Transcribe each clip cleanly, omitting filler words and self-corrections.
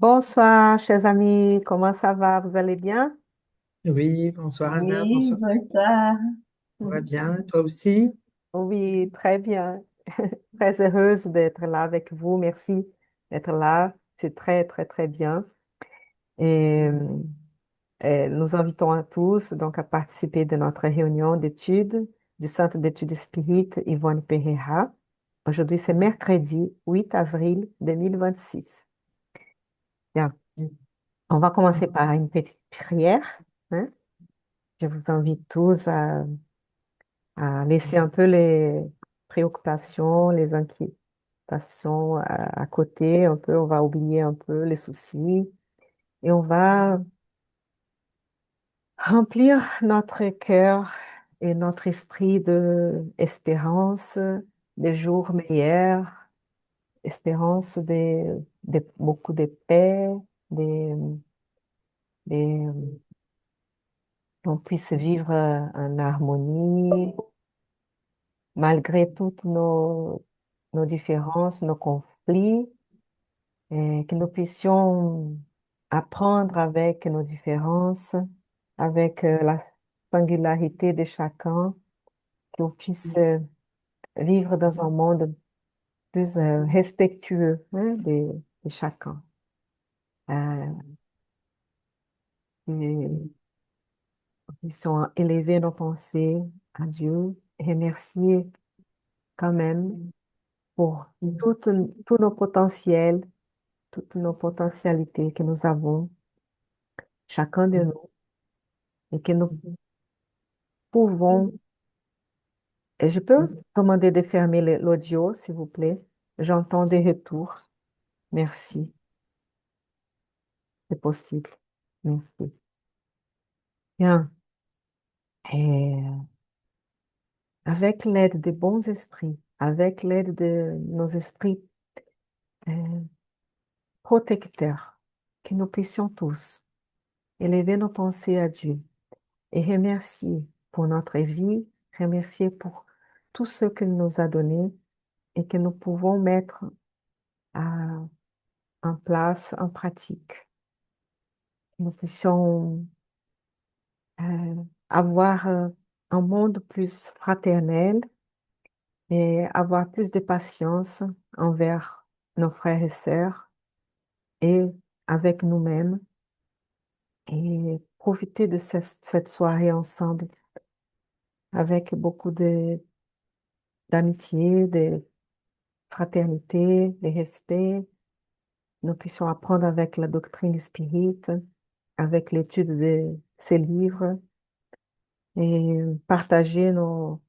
Bonsoir, chers amis, comment ça va? Vous allez bien? Oui, bonsoir Anna, Oui, bonsoir. bonsoir. Ça va bien, toi aussi? Oui, très bien. Très heureuse d'être là avec vous. Merci d'être là. C'est très, très, très bien. Et, nous invitons à tous donc à participer de notre réunion d'études du Centre d'études spirites Yvonne Pereira. Aujourd'hui, c'est mercredi 8 avril 2026. Bien, on va commencer par une petite prière, hein. Je vous invite tous à laisser un peu les préoccupations, les inquiétations à côté, un peu, on va oublier un peu les soucis et on va remplir notre cœur et notre esprit de espérance des jours meilleurs, espérance de beaucoup de paix, des, des, qu'on puisse vivre en harmonie malgré toutes nos différences, nos conflits, et que nous puissions apprendre avec nos différences, avec la singularité de chacun, qu'on puisse vivre dans un monde plus respectueux, hein, de chacun. Euh, et nous puissions élever nos pensées à Dieu, remercier quand même pour tous nos potentiels, toutes nos potentialités que nous avons, chacun de nous, et que nous pouvons. Et je peux demander de fermer l'audio, s'il vous plaît. J'entends des retours. Merci, c'est possible. Merci. Bien. Et avec l'aide des bons esprits, avec l'aide de nos esprits euh, protecteurs, que nous puissions tous élever nos pensées à Dieu et remercier pour notre vie, remercier pour tout ce qu'il nous a donné et que nous pouvons mettre en place, en pratique. Que nous puissions avoir un monde plus fraternel et avoir plus de patience envers nos frères et sœurs et avec nous-mêmes et profiter de cette soirée ensemble avec beaucoup d'amitié, de fraternité, de respect. Nous puissions apprendre avec la doctrine spirite, avec l'étude de ces livres et partager nos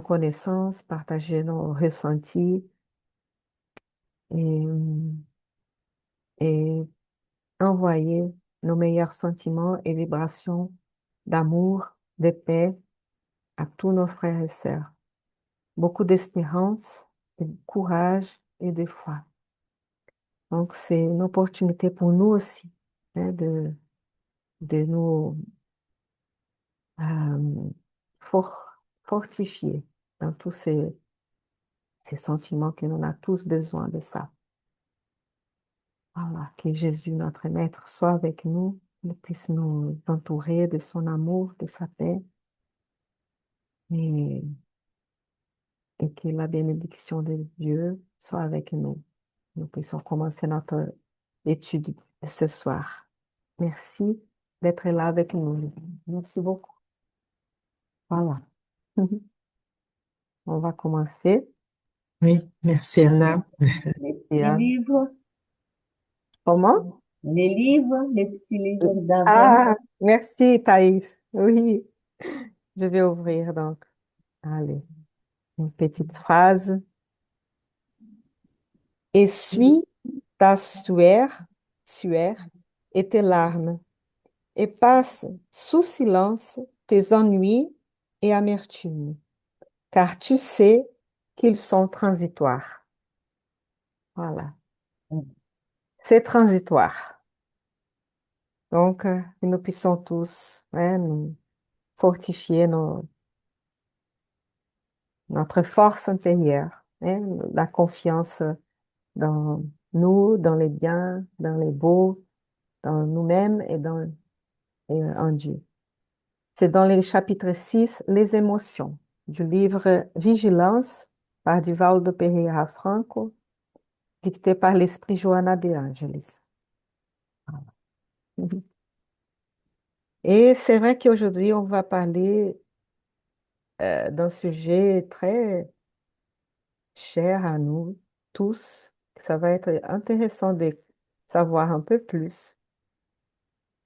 connaissances, partager nos ressentis et, et envoyer nos meilleurs sentiments et vibrations d'amour, de paix à tous nos frères et sœurs. Beaucoup d'espérance, de courage et de foi. Donc, c'est une opportunité pour nous aussi, hein, de nous euh, fortifier dans tous ces sentiments que l'on a tous besoin de ça. Voilà, que Jésus, notre Maître, soit avec nous, qu'il puisse nous entourer de son amour, de sa paix, et, et que la bénédiction de Dieu soit avec nous. Nous puissions commencer notre étude ce soir. Merci d'être là avec nous. Merci beaucoup. Voilà. On va commencer. Oui, merci Anna. Les Et, petits livres, comment? les petits livres d'avant. Ah, merci Thaïs. Oui, je vais ouvrir donc. Allez, une petite phrase. Essuie ta sueur et tes larmes, et passe sous silence tes ennuis et amertumes, car tu sais qu'ils sont transitoires. Voilà, c'est transitoire. Donc, que nous puissions tous, hein, nous fortifier notre force intérieure, hein, la confiance dans nous, dans les biens, dans les beaux, dans nous-mêmes et en Dieu. C'est dans les chapitres 6, les émotions, du livre Vigilance par Divaldo Pereira Franco, dicté par l'esprit Johanna de Angelis. Et c'est vrai qu'aujourd'hui, on va parler d'un sujet très cher à nous tous. Ça va être intéressant de savoir un peu plus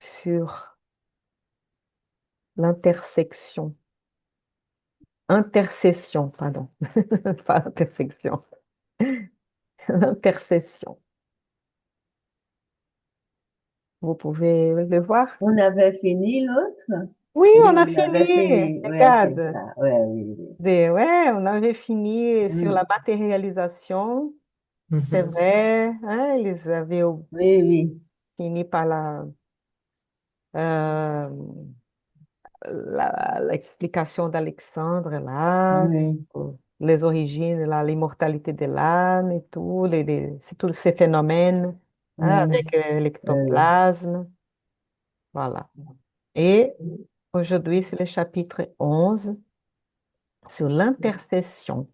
sur l'intersection. Intercession, pardon. Pas intersection. L'intercession. Vous pouvez le voir? On avait fini l'autre? Oui, Oui, on a on avait fini. fini. Ouais, c'est Regarde. ça. Ouais, oui, oui. Ouais, on avait fini sur la Mm. matérialisation. C'est Mhm. vrai, hein, ils avaient Oui, oui. fini par euh, l'explication d'Alexandre là, Oui. sur les origines, là, l'immortalité de l'âme et tout, c'est tous ces phénomènes hein, Mm. avec Oui. l'ectoplasme. Voilà. Et aujourd'hui, c'est le chapitre 11 sur l'intercession.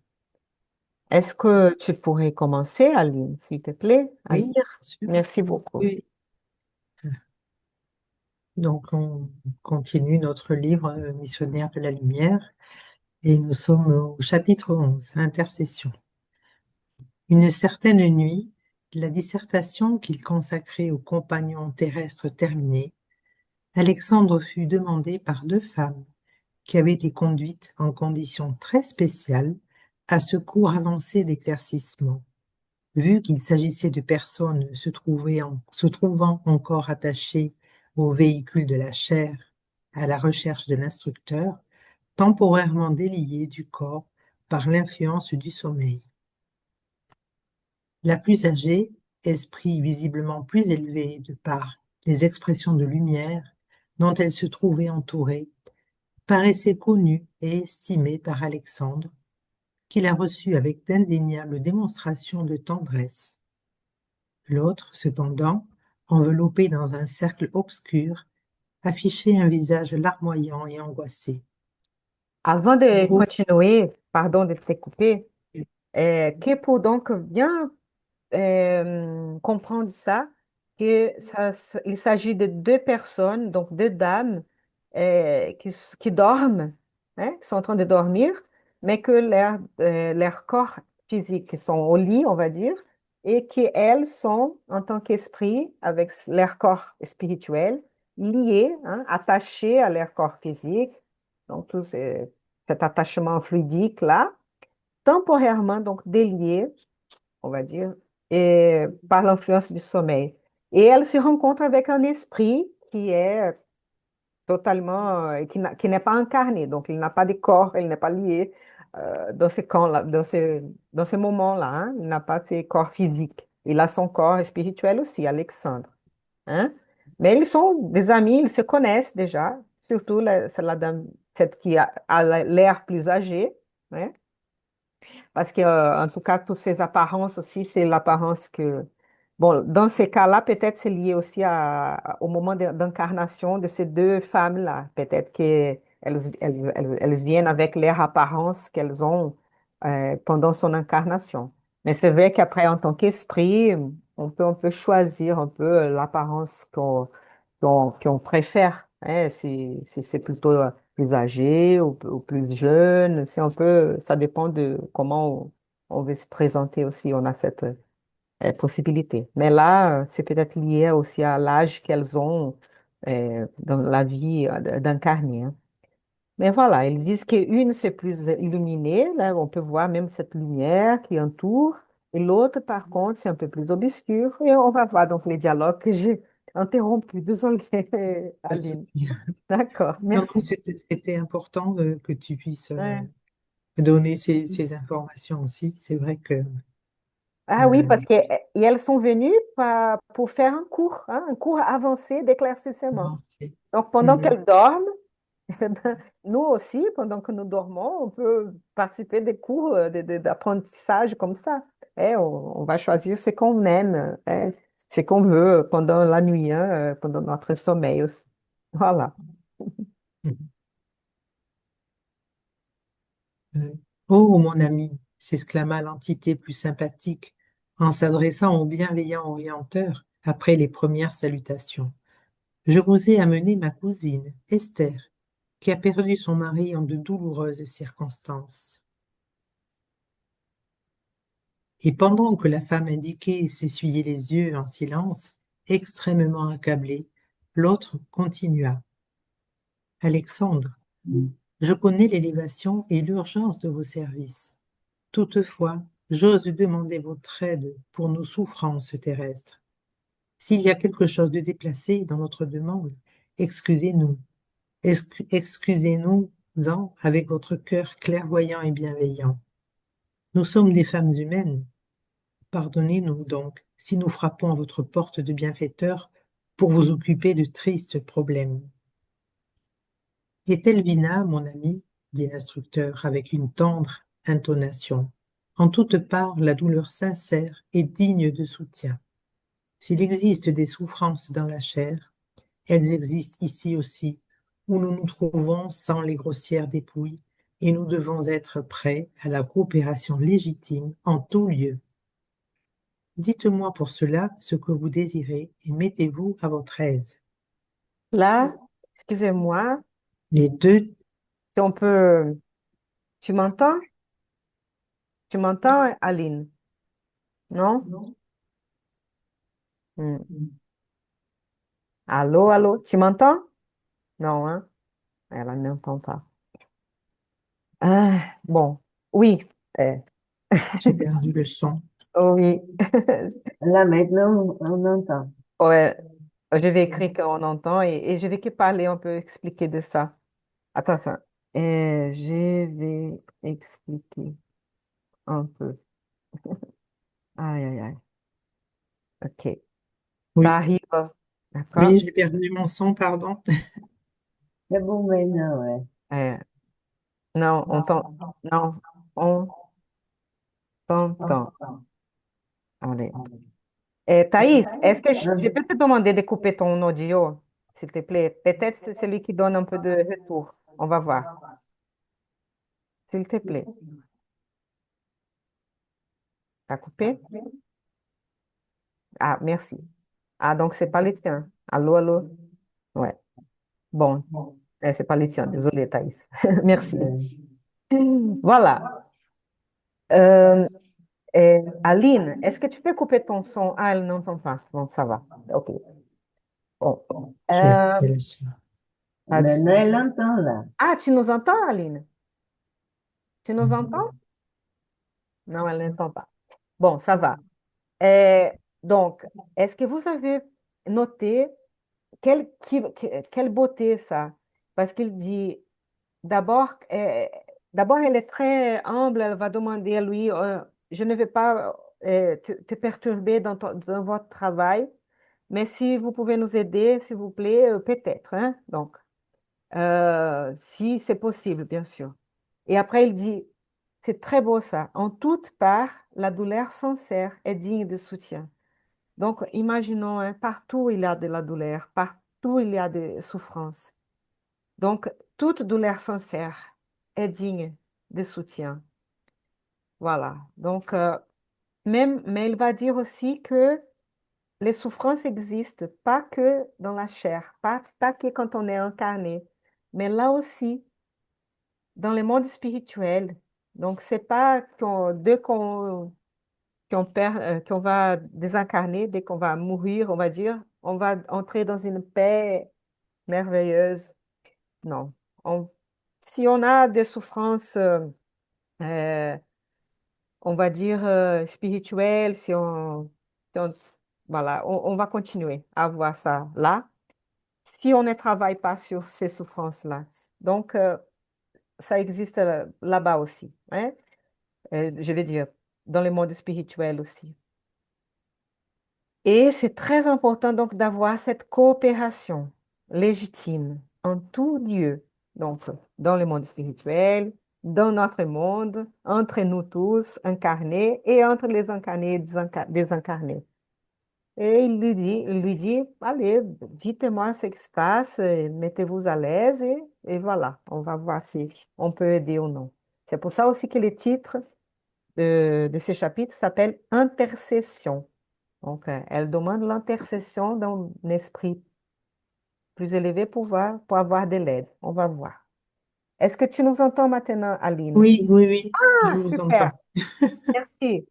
Est-ce que tu pourrais commencer, Aline, s'il te plaît, à Oui, bien lire? sûr. Merci beaucoup. Oui. Donc, on continue notre livre Missionnaire de la lumière et nous sommes au chapitre 11, Intercession. Une certaine nuit, la dissertation qu'il consacrait aux compagnons terrestres terminée, Alexandre fut demandé par deux femmes qui avaient été conduites en conditions très spéciales à ce cours avancé d'éclaircissement. Vu qu'il s'agissait de personnes se trouvant encore attachées au véhicule de la chair, à la recherche de l'instructeur, temporairement déliées du corps par l'influence du sommeil. La plus âgée, esprit visiblement plus élevé de par les expressions de lumière dont elle se trouvait entourée, paraissait connue et estimée par Alexandre, qui la reçut avec d'indéniables démonstrations de tendresse. L'autre, cependant, enveloppé dans un cercle obscur, affichait un visage larmoyant et angoissé. Avant de Gros, continuer, pardon de te couper, que pour donc bien comprendre ça, il s'agit de deux personnes, donc deux dames qui dorment, hein, qui sont en train de dormir, mais que leur corps physique sont au lit, on va dire, et qu'elles sont, en tant qu'esprit, avec leur corps spirituel, liées, hein, attachées à leur corps physique, donc cet attachement fluidique-là, temporairement donc déliées on va dire, et par l'influence du sommeil. Et elle se rencontre avec un esprit qui est totalement, qui n'est pas incarné, donc il n'a pas de corps, il n'est pas lié dans ce camp-là, dans ce moment-là, hein, il n'a pas de corps physique. Il a son corps spirituel aussi, Alexandre. Hein. Mais ils sont des amis, ils se connaissent déjà, surtout c'est la dame, cette qui a l'air plus âgée, hein. Parce que, en tout cas, toutes ces apparences aussi, c'est l'apparence que... Bon, dans ces cas-là, peut-être c'est lié aussi au moment d'incarnation de ces deux femmes-là. Peut-être qu'elles viennent avec leur apparence qu'elles ont pendant son incarnation. Mais c'est vrai qu'après, en tant qu'esprit, on peut choisir un peu l'apparence qu'on préfère. Hein, si c'est plutôt plus âgé ou plus jeune, c'est un peu, ça dépend de comment on veut se présenter aussi. On a cette possibilité. Mais là, c'est peut-être lié aussi à l'âge qu'elles ont dans la vie d'incarner. Hein. Mais voilà, ils disent qu'une, c'est plus illuminée. Là, on peut voir même cette lumière qui entoure. Et l'autre, par contre, c'est un peu plus obscur. Et on va voir donc les dialogues que j'ai interrompus. Désolée, pas de Aline. souci. D'accord, Non, non, merci. c'était important que tu puisses Ouais. donner ces informations aussi. C'est vrai que Ah oui, euh, parce que et elles sont venues pour faire un cours avancé d'éclaircissement. non, Donc, pendant Mhm. qu'elles dorment, nous aussi, pendant que nous dormons, on peut participer des cours d'apprentissage comme ça. on va choisir ce qu'on aime, ce qu'on veut pendant la nuit, hein, pendant notre sommeil aussi. Voilà. Euh, Oh, mon ami, s'exclama l'entité plus sympathique en s'adressant au bienveillant orienteur après les premières salutations. Je vous ai amené ma cousine, Esther, qui a perdu son mari en de douloureuses circonstances. Et pendant que la femme indiquée s'essuyait les yeux en silence, extrêmement accablée, l'autre continua. Alexandre, je connais l'élévation et l'urgence de vos services. Toutefois, j'ose demander votre aide pour nos souffrances terrestres. S'il y a quelque chose de déplacé dans notre demande, excusez-nous. Excusez-nous-en avec votre cœur clairvoyant et bienveillant. Nous sommes des femmes humaines. Pardonnez-nous donc si nous frappons à votre porte de bienfaiteur pour vous occuper de tristes problèmes. Et Elvina, mon ami, dit l'instructeur avec une tendre intonation, en toute part la douleur sincère est digne de soutien. S'il existe des souffrances dans la chair, elles existent ici aussi, où nous nous trouvons sans les grossières dépouilles, et nous devons être prêts à la coopération légitime en tout lieu. Dites-moi pour cela ce que vous désirez et mettez-vous à votre aise. Là, excusez-moi, Les deux, si on peut, tu m'entends? Tu m'entends, Aline? Non? Hmm. Allô, allô, tu m'entends? Non, hein? Elle n'entend pas. Ah, bon, oui, euh, j'ai perdu le son. oh oui. Là, maintenant, on entend. Ouais, je vais écrire qu'on entend et je vais que parler, on peut expliquer de ça. Attends, attends. Je vais expliquer un peu. Aïe, aïe, aïe. OK. Ça Oui, arrive. D'accord? oui, j'ai perdu mon son, pardon. C'est bon maintenant, ouais. Euh, non, non, on t'entend. Allez. Thaïs, est-ce que je Hein? peux te demander de couper ton audio, s'il te plaît? Peut-être c'est celui qui donne un peu de retour. On va voir. S'il te plaît. T'as coupé? Ah, merci. Ah, donc c'est pas les tiens. Allô, allô? Ouais. Bon, c'est pas les tiens. Désolée, Thaïs. Merci. Voilà. Euh, Aline, est-ce que tu peux couper ton son? Ah, elle n'entend pas. Bon, ça va. OK. Bon. J'ai Euh, coupé le son. Maintenant, elle entend, là. ah, tu nous entends, Aline? Tu nous entends? Non, elle n'entend pas. Bon, ça va. Donc, est-ce que vous avez noté quelle beauté ça? Parce qu'il dit, d'abord, d'abord, elle est très humble, elle va demander à lui, je ne vais pas te perturber dans votre travail, mais si vous pouvez nous aider, s'il vous plaît, peut-être, hein? Donc, si c'est possible, bien sûr. Et après, il dit, c'est très beau ça. En toute part, la douleur sincère est digne de soutien. Donc, imaginons, hein, partout il y a de la douleur, partout il y a des souffrances. Donc, toute douleur sincère est digne de soutien. Voilà. Donc, mais il va dire aussi que les souffrances existent, pas que dans la chair, pas que quand on est incarné, mais là aussi, dans le monde spirituel. Donc, c'est pas dès qu'on va désincarner, dès qu'on va mourir, on va dire, on va entrer dans une paix merveilleuse. Non. On- Si on a des souffrances, euh, on va dire, spirituelles, voilà, on va continuer à voir ça là, si on ne travaille pas sur ces souffrances-là. Donc, ça existe là-bas aussi, hein? Je vais dire, dans le monde spirituel aussi. Et c'est très important donc d'avoir cette coopération légitime en tout lieu, donc dans le monde spirituel, dans notre monde, entre nous tous, incarnés, et entre les incarnés et désincarnés. Et il lui dit, allez, dites-moi ce qui se passe, mettez-vous à l'aise et voilà, on va voir si on peut aider ou non. C'est pour ça aussi que le titre de ce chapitre s'appelle Intercession. Donc, elle demande l'intercession d'un esprit plus élevé pour avoir de l'aide. On va voir. Est-ce que tu nous entends maintenant, Aline? Oui, oui, oui, je Ah, vous super. entends. Merci.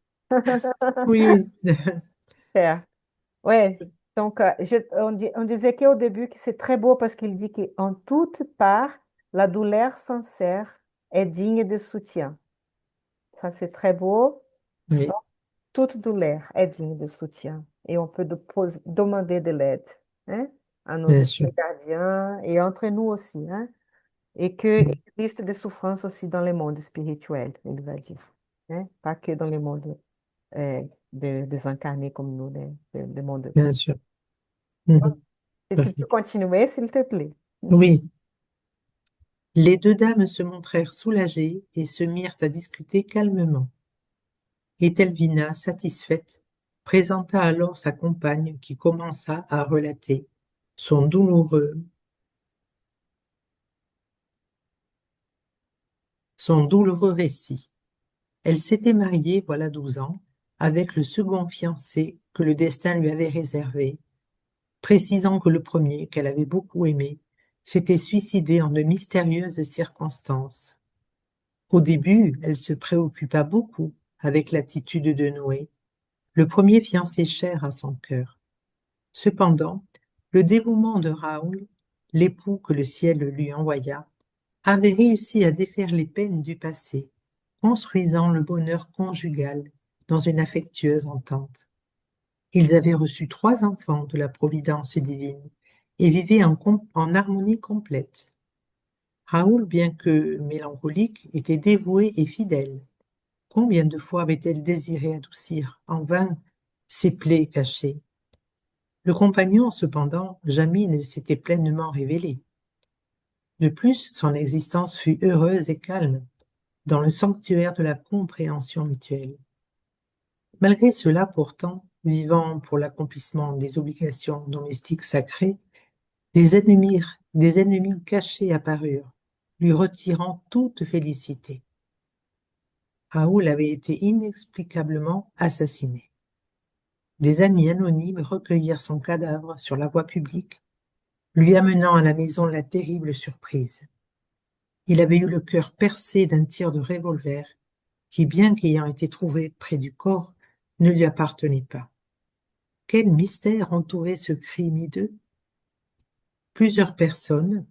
Oui, oui, Super. Ouais. Donc, on disait qu'au début que c'est très beau parce qu'il dit qu'en toute part, la douleur sincère est digne de soutien. Ça, c'est très beau. oui, Toute douleur est digne de soutien et on peut demander de l'aide, hein, à nos bien sûr, esprits gardiens et entre nous aussi, hein, et qu'il existe des souffrances aussi dans le monde spirituel, il va dire, hein, pas que dans le monde des incarnés comme nous, des mondes. bien sûr. Mhm, Et tout à tu peux fait. continuer, s'il te plaît. Oui, les deux dames se montrèrent soulagées et se mirent à discuter calmement. Etelvina, satisfaite, présenta alors sa compagne qui commença à relater son douloureux récit. Elle s'était mariée voilà 12 ans avec le second fiancé que le destin lui avait réservé, précisant que le premier, qu'elle avait beaucoup aimé, s'était suicidé en de mystérieuses circonstances. Au début, elle se préoccupa beaucoup avec l'attitude de Noé, le premier fiancé cher à son cœur. Cependant, le dévouement de Raoul, l'époux que le ciel lui envoya, avait réussi à défaire les peines du passé, construisant le bonheur conjugal dans une affectueuse entente. Ils avaient reçu 3 enfants de la providence divine et vivaient en harmonie complète. Raoul, bien que mélancolique, était dévoué et fidèle. Combien de fois avait-elle désiré adoucir en vain ses plaies cachées? Le compagnon, cependant, jamais ne s'était pleinement révélé. De plus, son existence fut heureuse et calme, dans le sanctuaire de la compréhension mutuelle. Malgré cela, pourtant, vivant pour l'accomplissement des obligations domestiques sacrées, des ennemis cachés apparurent, lui retirant toute félicité. Raoul avait été inexplicablement assassiné. Des amis anonymes recueillirent son cadavre sur la voie publique, lui amenant à la maison la terrible surprise. Il avait eu le cœur percé d'un tir de revolver qui, bien qu'ayant été trouvé près du corps, ne lui appartenait pas. Quel mystère entourait ce crime hideux? Plusieurs personnes,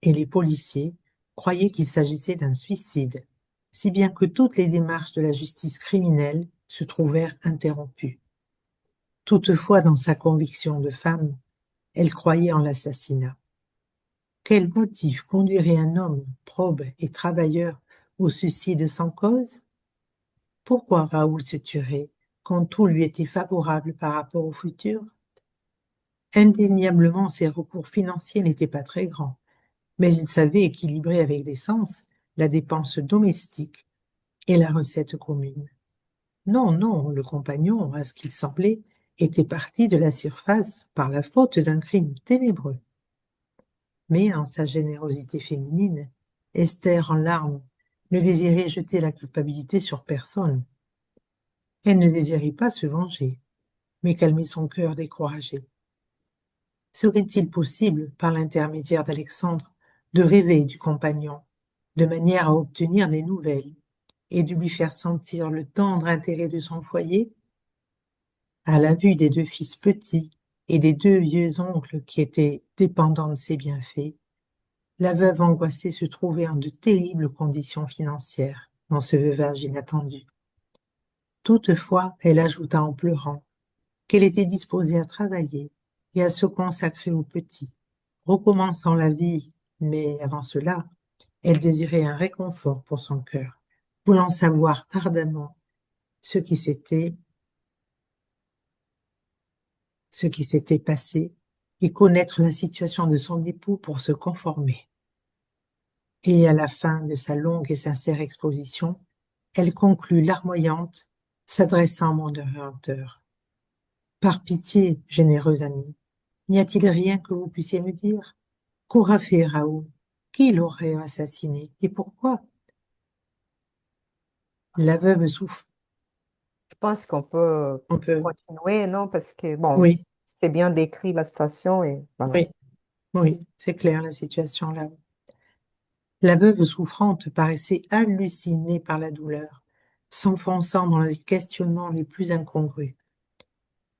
et les policiers, croyaient qu'il s'agissait d'un suicide, si bien que toutes les démarches de la justice criminelle se trouvèrent interrompues. Toutefois, dans sa conviction de femme, elle croyait en l'assassinat. Quel motif conduirait un homme probe et travailleur au suicide sans cause? Pourquoi Raoul se tuerait quand tout lui était favorable par rapport au futur? Indéniablement, ses recours financiers n'étaient pas très grands, mais il savait équilibrer avec décence la dépense domestique et la recette commune. Non, non, le compagnon, à ce qu'il semblait, était parti de la surface par la faute d'un crime ténébreux. Mais en sa générosité féminine, Esther, en larmes, ne désirait jeter la culpabilité sur personne. Elle ne désirait pas se venger, mais calmer son cœur découragé. Serait-il possible, par l'intermédiaire d'Alexandre, de rêver du compagnon, de manière à obtenir des nouvelles et de lui faire sentir le tendre intérêt de son foyer? À la vue des 2 fils petits et des 2 vieux oncles qui étaient dépendants de ses bienfaits, la veuve angoissée se trouvait en de terribles conditions financières dans ce veuvage inattendu. Toutefois, elle ajouta en pleurant qu'elle était disposée à travailler et à se consacrer aux petits, recommençant la vie, mais avant cela, elle désirait un réconfort pour son cœur, voulant savoir ardemment ce qui s'était, ce qui s'était passé et connaître la situation de son époux pour se conformer. Et à la fin de sa longue et sincère exposition, elle conclut larmoyante, s'adressant à mon orateur. Par pitié, généreux ami, n'y a-t-il rien que vous puissiez me dire? Qu'aura fait Raoul? Qui l'aurait assassiné? Et pourquoi? La veuve souffre. Je pense qu'on peut On peut. continuer, non? Parce que, bon, Oui, c'est bien décrit la situation et voilà. oui, oui, c'est clair la situation là. La veuve souffrante paraissait hallucinée par la douleur, s'enfonçant dans les questionnements les plus incongrus.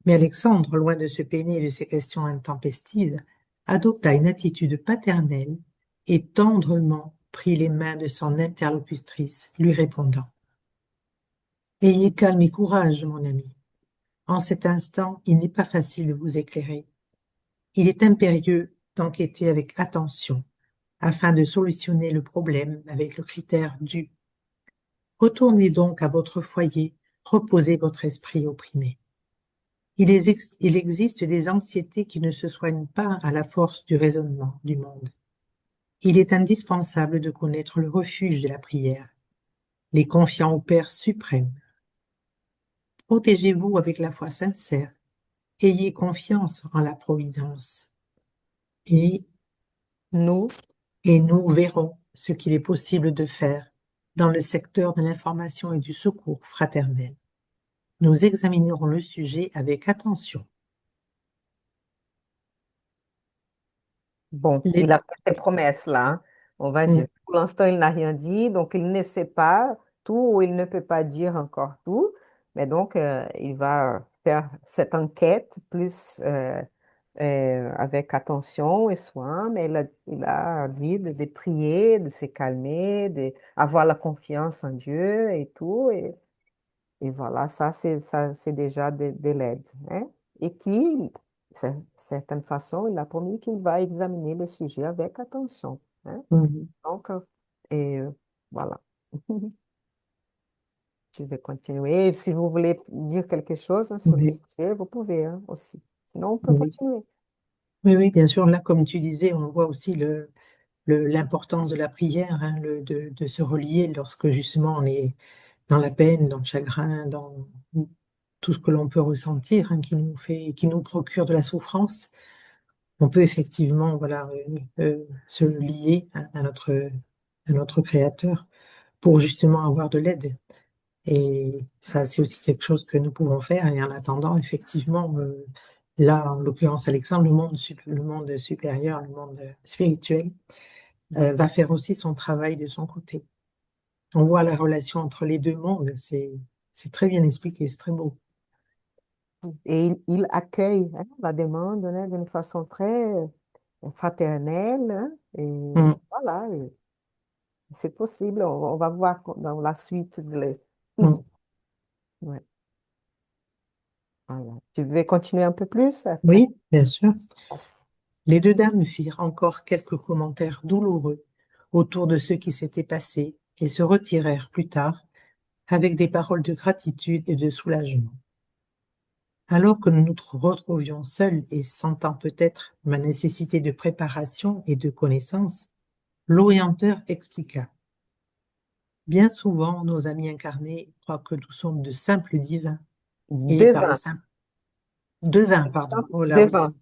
Mais Alexandre, loin de se peiner de ces questions intempestives, adopta une attitude paternelle et tendrement prit les mains de son interlocutrice, lui répondant: Ayez calme et courage, mon ami. En cet instant, il n'est pas facile de vous éclairer. Il est impérieux d'enquêter avec attention afin de solutionner le problème avec le critère du. Retournez donc à votre foyer, reposez votre esprit opprimé. Il existe des anxiétés qui ne se soignent pas à la force du raisonnement du monde. Il est indispensable de connaître le refuge de la prière, les confiant au Père suprême. Protégez-vous avec la foi sincère, ayez confiance en la providence, et, Nous, et nous verrons ce qu'il est possible de faire dans le secteur de l'information et du secours fraternel. Nous examinerons le sujet avec attention. bon, Les- il a fait ses promesses là, hein, on va Mm, dire. Pour l'instant, il n'a rien dit, donc il ne sait pas tout ou il ne peut pas dire encore tout. Mais donc, il va faire cette enquête plus avec attention et soin, mais il a dit de prier, de se calmer, d'avoir la confiance en Dieu et tout. Et voilà, ça, c'est déjà de l'aide, hein. Et qui, d'une certaine façon, il a promis qu'il va examiner le sujet avec attention, hein. mm, Donc, et voilà. Je vais continuer. Si vous voulez dire quelque chose, hein, sur le oui, sujet, vous pouvez, hein, aussi. Sinon, on peut oui. continuer. Oui, oui, bien sûr. Là, comme tu disais, on voit aussi l'importance de la prière, hein, de se relier lorsque justement on est dans la peine, dans le chagrin, dans tout ce que l'on peut ressentir, hein, qui nous procure de la souffrance. On peut effectivement, voilà, se lier à notre Créateur pour justement avoir de l'aide. Et ça, c'est aussi quelque chose que nous pouvons faire. Et en attendant, effectivement, là, en l'occurrence, Alexandre, le monde supérieur, le monde spirituel, va faire aussi son travail de son côté. On voit la relation entre les deux mondes, c'est très bien expliqué, c'est très beau. Et il accueille, hein, la demande, hein, d'une façon très fraternelle, hein, et Mm, voilà, et c'est possible. On va voir dans la suite. mm. Ouais, voilà. Tu veux continuer un peu plus? Oui, bien sûr. Les deux dames firent encore quelques commentaires douloureux autour de ce qui s'était passé et se retirèrent plus tard avec des paroles de gratitude et de soulagement. Alors que nous nous retrouvions seuls et sentant peut-être ma nécessité de préparation et de connaissance, l'orienteur expliqua. Bien souvent, nos amis incarnés croient que nous sommes de simples divins et par le Devin. simple devins, pardon. Oh là Devin. aussi.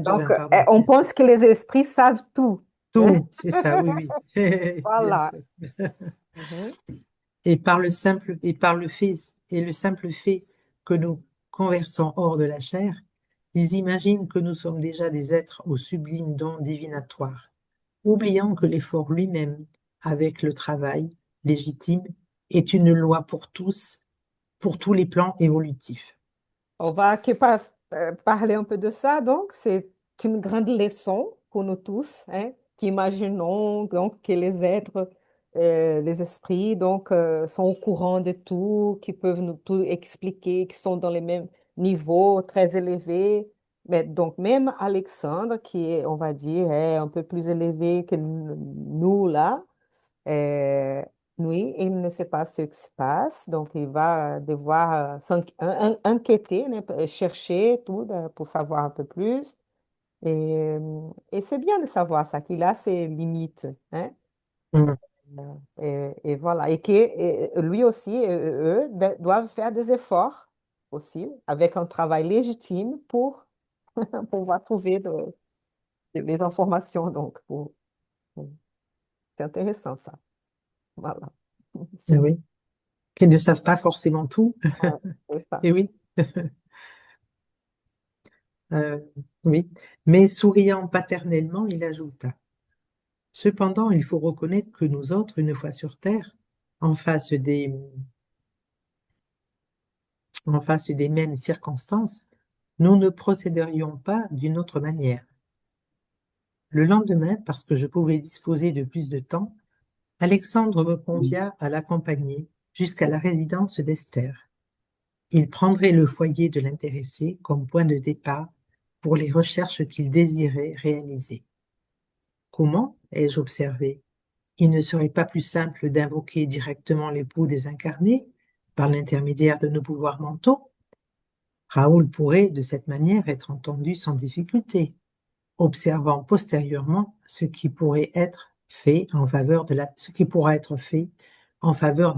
Donc, Pardon. on pense que les esprits savent tout, hein. Tout, c'est ça, oui, oui. Bien Voilà. sûr. Mhm. Et le simple fait que nous conversons hors de la chair, ils imaginent que nous sommes déjà des êtres au sublime don divinatoire, oubliant que l'effort lui-même, avec le travail légitime, est une loi pour tous, pour tous les plans évolutifs. On va parler un peu de ça. Donc, c'est une grande leçon pour nous tous, hein, qui imaginons donc, que les êtres, les esprits, donc, sont au courant de tout, qui peuvent nous tout expliquer, qui sont dans les mêmes niveaux très élevés. Mais donc, même Alexandre, qui est, on va dire, est un peu plus élevé que nous, là, euh, oui, il ne sait pas ce qui se passe, donc il va devoir enquêter, né, chercher tout pour savoir un peu plus. Et c'est bien de savoir ça, qu'il a ses limites, hein. Mm. Et voilà. Et lui aussi, eux, doivent faire des efforts aussi, avec un travail légitime pour pouvoir trouver les informations. Donc, c'est intéressant ça. Voilà. Super. Oui, qu'ils ne savent pas forcément tout. Ouais, c'est ça. Et oui, euh, oui. Mais souriant paternellement, il ajouta. Cependant, il faut reconnaître que nous autres, une fois sur Terre, en face des, en face des mêmes circonstances, nous ne procéderions pas d'une autre manière. Le lendemain, parce que je pouvais disposer de plus de temps, Alexandre me convia à l'accompagner jusqu'à la résidence d'Esther. Il prendrait le foyer de l'intéressé comme point de départ pour les recherches qu'il désirait réaliser. Comment, ai-je observé, il ne serait pas plus simple d'invoquer directement l'époux désincarné par l'intermédiaire de nos pouvoirs mentaux? Raoul pourrait, de cette manière, être entendu sans difficulté, observant postérieurement ce qui pourra être fait en faveur de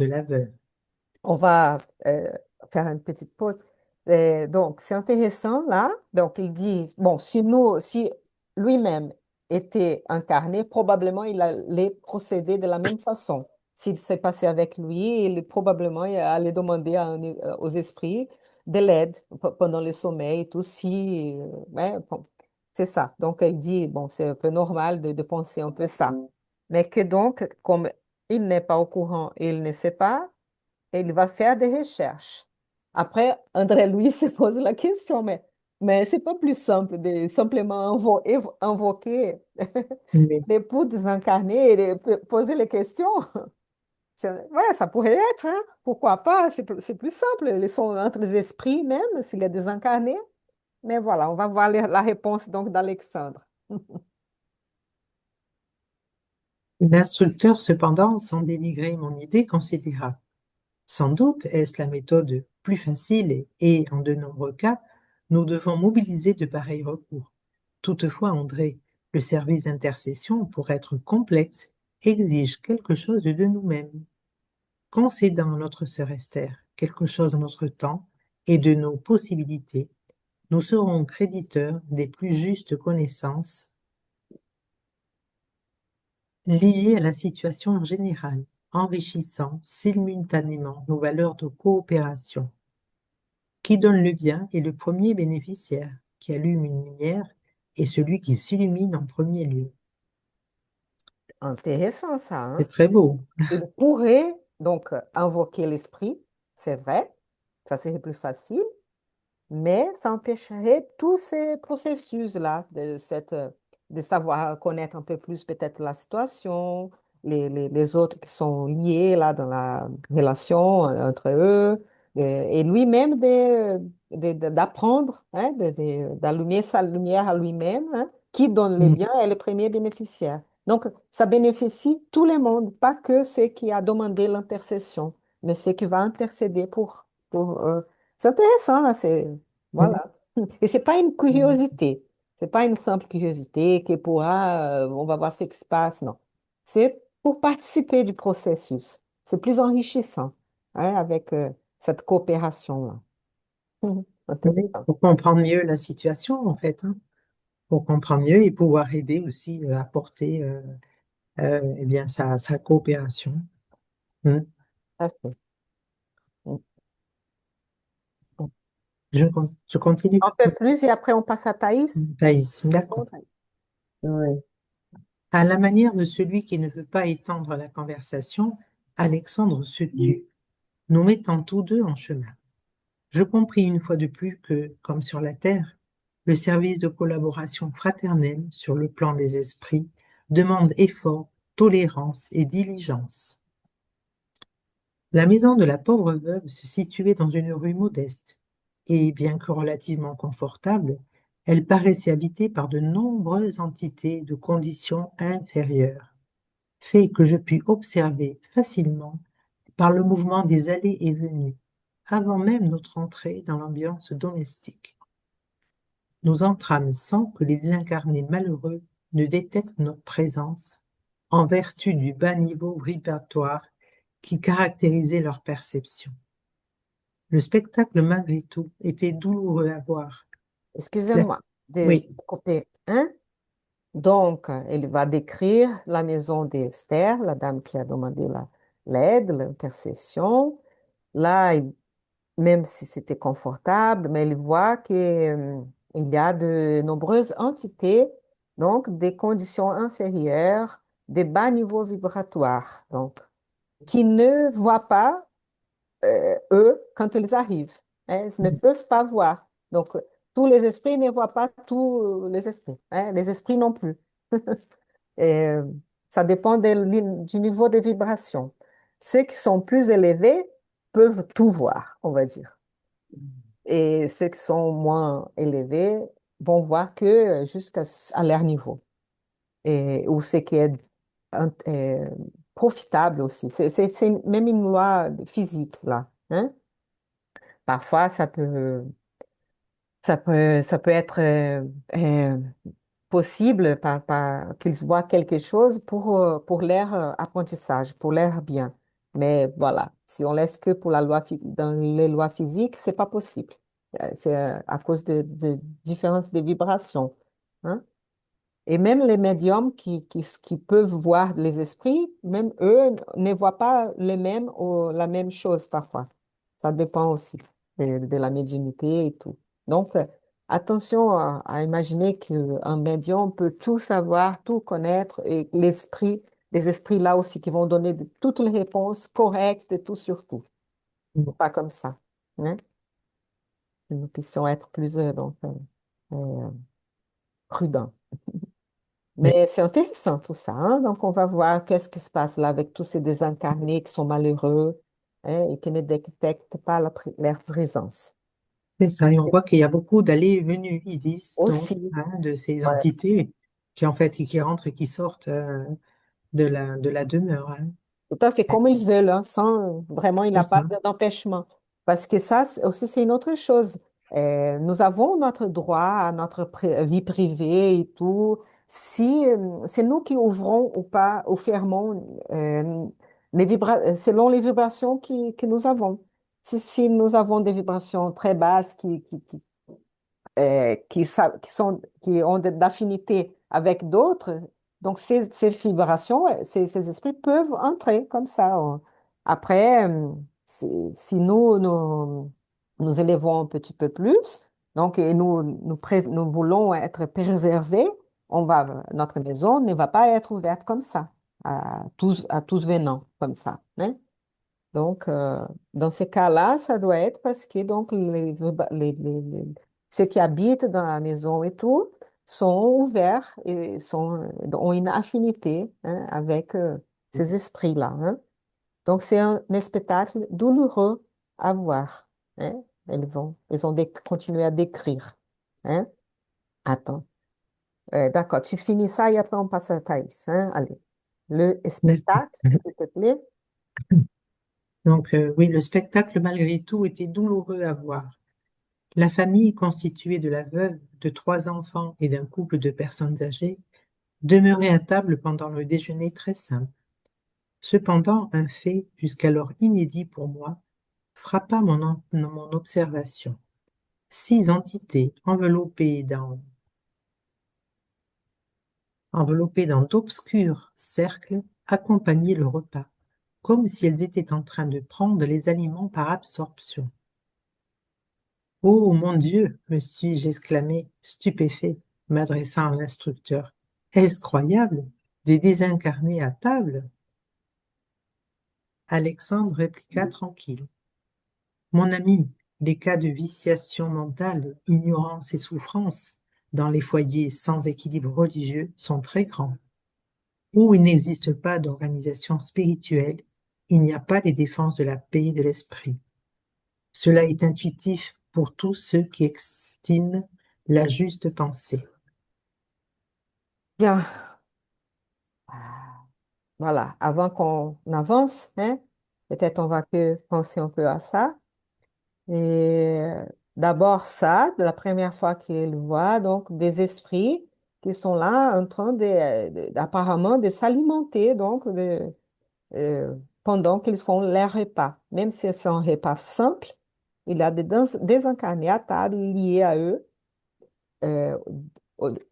la veuve. On va faire une petite pause. Donc, c'est intéressant là. Donc, il dit, bon, si lui-même était incarné, probablement il allait procéder de la même façon. S'il s'est passé avec lui, probablement il allait demander aux esprits de l'aide pendant le sommeil et tout. Si, ouais, bon, c'est ça. Donc, elle dit, bon, c'est un peu normal de penser un peu ça. Mais que donc, comme il n'est pas au courant et il ne sait pas, il va faire des recherches. Après, André Louis se pose la question, mais c'est pas plus simple de simplement invoquer Mais, l'époux désincarné et poser les questions. Ouais, ça pourrait être, hein. Pourquoi pas? C'est plus simple. Ils sont entre les esprits même, s'il est désincarné. Mais voilà, on va voir la réponse donc d'Alexandre. l'instructeur, cependant, sans dénigrer mon idée, considéra. Sans doute est-ce la méthode plus facile et, en de nombreux cas, nous devons mobiliser de pareils recours. Toutefois, André, le service d'intercession, pour être complexe, exige quelque chose de nous-mêmes. Concédant à notre sœur Esther quelque chose de notre temps et de nos possibilités, nous serons créditeurs des plus justes connaissances liées à la situation générale, enrichissant simultanément nos valeurs de coopération. Qui donne le bien est le premier bénéficiaire, qui allume une lumière est celui qui s'illumine en premier lieu. Intéressant ça, C'est hein? très beau. Il pourrait donc invoquer l'esprit, c'est vrai, ça serait plus facile. Mais ça empêcherait tous ces processus-là, de savoir connaître un peu plus peut-être la situation, les autres qui sont liés là dans la relation entre eux, et lui-même d'apprendre, hein, d'allumer sa lumière à lui-même, hein, qui donne les Mm. biens est le premier bénéficiaire. Donc, ça bénéficie tout le monde, pas que ceux qui a demandé l'intercession, mais ceux qui va intercéder pour. C'est intéressant, là, Mm. voilà. Et c'est pas une curiosité. C'est pas une simple curiosité qui pourra, on va voir ce qui se passe, non. C'est pour participer du processus. C'est plus enrichissant, hein, avec cette coopération-là. Oui, Intéressant. pour comprendre mieux la situation, en fait, hein, pour comprendre mieux et pouvoir aider aussi, apporter eh bien, sa coopération. Mm. Tout à fait. Mm. Je continue. Un peu plus et après on passe à Thaïs. Thaïs, Bon, d'accord. Thaïs. Oui. À la manière de celui qui ne veut pas étendre la conversation, Alexandre se tut, nous mettant tous deux en chemin. Je compris une fois de plus que, comme sur la terre, le service de collaboration fraternelle sur le plan des esprits demande effort, tolérance et diligence. La maison de la pauvre veuve se situait dans une rue modeste, et bien que relativement confortable, elle paraissait habitée par de nombreuses entités de conditions inférieures, fait que je pus observer facilement par le mouvement des allées et venues, avant même notre entrée dans l'ambiance domestique. Nous entrâmes sans que les désincarnés malheureux ne détectent notre présence, en vertu du bas niveau vibratoire qui caractérisait leur perception. Le spectacle, malgré tout, était douloureux à voir. La- Excusez-moi de Oui, couper. Hein? Donc, il va décrire la maison d'Esther, la dame qui a demandé l'aide, l'intercession. Là, même si c'était confortable, mais il voit que, il y a de nombreuses entités, donc des conditions inférieures, des bas niveaux vibratoires, donc, qui ne voient pas, eux, quand ils arrivent. Hein, ils ne peuvent pas voir. Donc, tous les esprits ne voient pas tous les esprits. Hein, les esprits non plus. Et, ça dépend du niveau de vibration. Ceux qui sont plus élevés peuvent tout voir, on va dire. Et ceux qui sont moins élevés vont voir que jusqu'à à leur niveau. Et, ou ce qui est euh, profitable aussi. C'est même une loi physique, là. Hein? Parfois, ça peut être euh, possible qu'ils voient quelque chose pour leur apprentissage, pour leur bien. Mais voilà, si on laisse que pour dans les lois physiques, c'est pas possible. C'est à cause de différences de vibrations. Hein. Et même les médiums qui peuvent voir les esprits, même eux ne voient pas les mêmes ou la même chose parfois. Ça dépend aussi de la médiumnité et tout. Donc, attention à imaginer qu'un médium peut tout savoir, tout connaître et les esprits là aussi qui vont donner toutes les réponses correctes et tout sur tout. Pas comme ça. Hein. Que nous puissions être plus euh, prudents. oui. Mais c'est intéressant tout ça. Hein. Donc, on va voir qu'est-ce qui se passe là avec tous ces désincarnés qui sont malheureux hein, et qui ne détectent pas leur présence. C'est ça. Et on voit qu'il y a beaucoup d'allées et venues, ils disent, donc, Aussi, hein, de ces ouais, entités qui, en fait, qui rentrent et qui sortent de la demeure. Hein. tout à fait comme ils veulent, hein, sans vraiment, il C'est n'a pas ça. d'empêchement. Parce que ça aussi, c'est une autre chose. Nous avons notre droit à notre vie privée et tout. Si c'est nous qui ouvrons ou pas, ou fermons selon les vibrations que nous avons. Si nous avons des vibrations très basses qui ont d'affinité avec d'autres. Donc, ces vibrations, ces esprits peuvent entrer comme ça. Après, si nous élevons un petit peu plus, donc, et nous voulons être préservés, notre maison ne va pas être ouverte comme ça, à tous venant comme ça. Hein. Donc, dans ces cas-là, ça doit être parce que donc, ceux qui habitent dans la maison et tout sont ouverts et ont une affinité hein, avec ces esprits-là. Hein. Donc, c'est un spectacle douloureux à voir. Hein. Ils ont continué à décrire. Hein. Attends. D'accord, tu finis ça et après on passe à Thaïs. Hein. Allez. Le spectacle, s'il te plaît. Donc, oui, le spectacle, malgré tout, était douloureux à voir. La famille, constituée de la veuve, de trois enfants et d'un couple de personnes âgées, demeurait à table pendant le déjeuner très simple. Cependant, un fait, jusqu'alors inédit pour moi, frappa mon observation. Six entités enveloppées dans d'obscurs cercles accompagnaient le repas, comme si elles étaient en train de prendre les aliments par absorption. Oh mon Dieu, me suis-je exclamé, stupéfait, m'adressant à l'instructeur. Est-ce croyable? Des désincarnés à table? Alexandre répliqua tranquille. Mon ami, les cas de viciation mentale, ignorance et souffrance dans les foyers sans équilibre religieux sont très grands. Où il n'existe pas d'organisation spirituelle, il n'y a pas les défenses de la paix et de l'esprit. Cela est intuitif pour tous ceux qui estiment la juste pensée. Bien. Voilà, avant qu'on avance, hein, peut-être on va que penser un peu à ça. Et d'abord ça, la première fois qu'il voit donc des esprits qui sont là en train apparemment de s'alimenter, donc pendant qu'ils font leur repas. Même si c'est un repas simple, il y a des incarnés à table liés à eux, euh,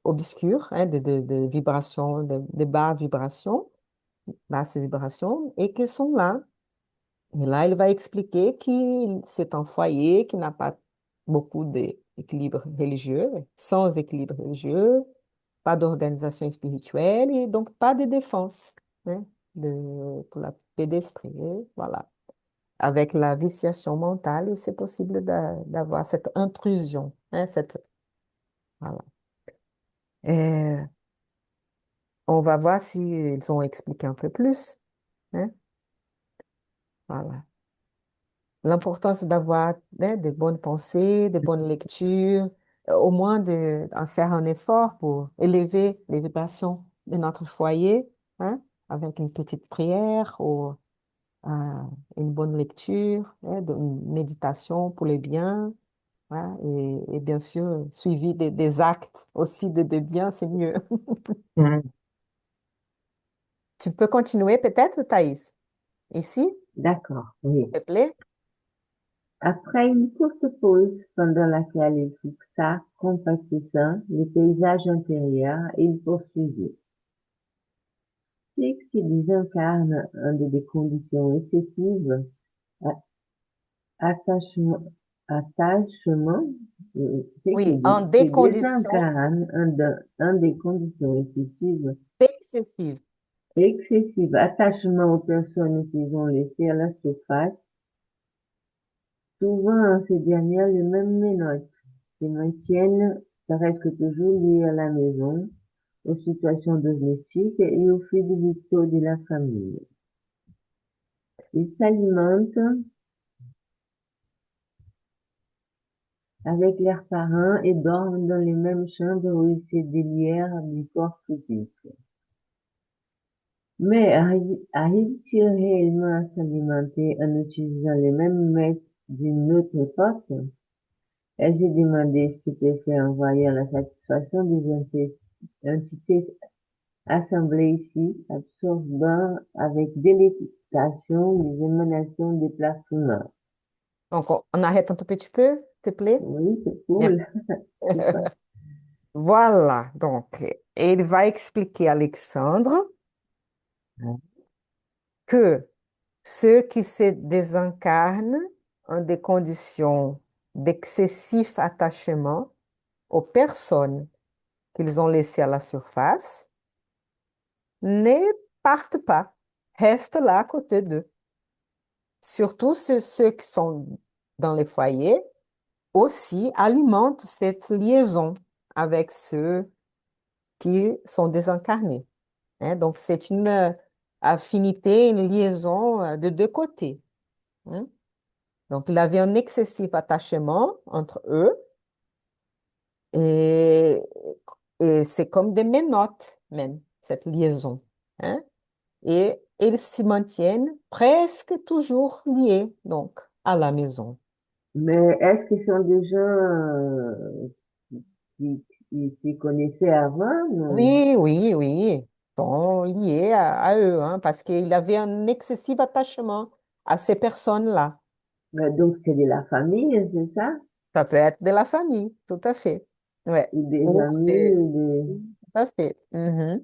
obscurs, hein, de vibrations, de basses vibrations, et qui sont là. Et là, il va expliquer que c'est un foyer qui n'a pas beaucoup d'équilibre religieux, sans équilibre religieux, pas d'organisation spirituelle et donc pas de défense, hein, pour la paix d'esprit. Voilà. Avec la viciation mentale, c'est possible d'avoir cette intrusion, hein, voilà. Et on va voir s'ils ont expliqué un peu plus, hein, voilà. L'important, c'est d'avoir, hein, de bonnes pensées, de bonnes lectures, au moins de faire un effort pour élever les vibrations de notre foyer, hein, avec une petite prière ou euh, une bonne lecture, hein, une méditation pour les biens, hein, et bien sûr, suivi des actes aussi de biens, c'est mieux. Mhm. Tu peux continuer peut-être, Thaïs, ici, D'accord, s'il oui. te plaît? Après une courte pause pendant laquelle il fixa, compatissant, le paysage intérieur, il poursuivit. Ceux qui désincarnent under des conditions excessives, a- attachement, attachement, c'est Oui, qui en des qui conditions désincarnent under des conditions excessives, excessives. excessives, attachement aux personnes qui vont laisser à la surface, souvent ces dernières les mêmes ménotes, qui maintiennent presque toujours liées à la maison, aux situations domestiques et aux faits vitaux de la famille. Ils s'alimentent avec leurs parents et dorment dans les mêmes chambres où ils se délièrent du corps physique. Mais arrive-t-il réellement à s'alimenter en utilisant les mêmes mets d'une autre époque? Ai-je demandé stupéfait en voyant la satisfaction des entités assemblées ici, absorbant avec délectation les émanations des plats fumants. Donc, on arrête un tout petit peu, s'il te plaît. Oui, c'est Merci. cool. Super. Voilà, donc, il va expliquer à Alexandre que ceux qui se désincarnent en des conditions d'excessif attachement aux personnes qu'ils ont laissées à la surface ne partent pas, restent là à côté d'eux. Surtout ceux qui sont dans les foyers aussi alimentent cette liaison avec ceux qui sont désincarnés, hein. Donc, c'est une affinité, une liaison de deux côtés, hein. Donc, il avait un excessif attachement entre eux et, et c'est comme des menottes même, cette liaison, hein. Et ils s'y maintiennent presque toujours liés, donc, à la maison. Mais est-ce que ce sont des gens qui s'y connaissaient avant? Non. Oui, oui, oui, sont liés à eux, hein, parce qu'il avait un excessif attachement à ces personnes-là. Mais donc c'est de la famille, c'est ça? Ça peut être de la famille, tout à fait. Ouais. Ou des Ou amis, ou tout à fait. Mhm.